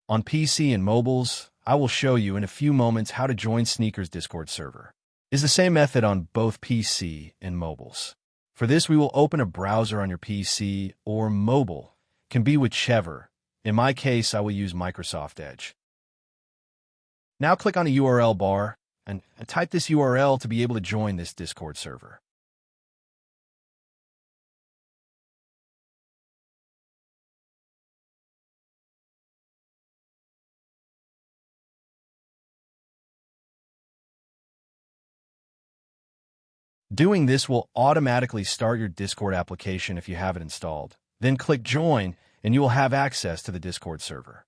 On PC and mobiles, I will show you in a few moments how to join Sneaker's Discord server. It's the same method on both PC and mobiles. For this, we will open a browser on your PC or mobile. Can be whichever. In my case, I will use Microsoft Edge. Now click on the URL bar and type this URL to be able to join this Discord server. Doing this will automatically start your Discord application if you have it installed. Then click Join, and you will have access to the Discord server.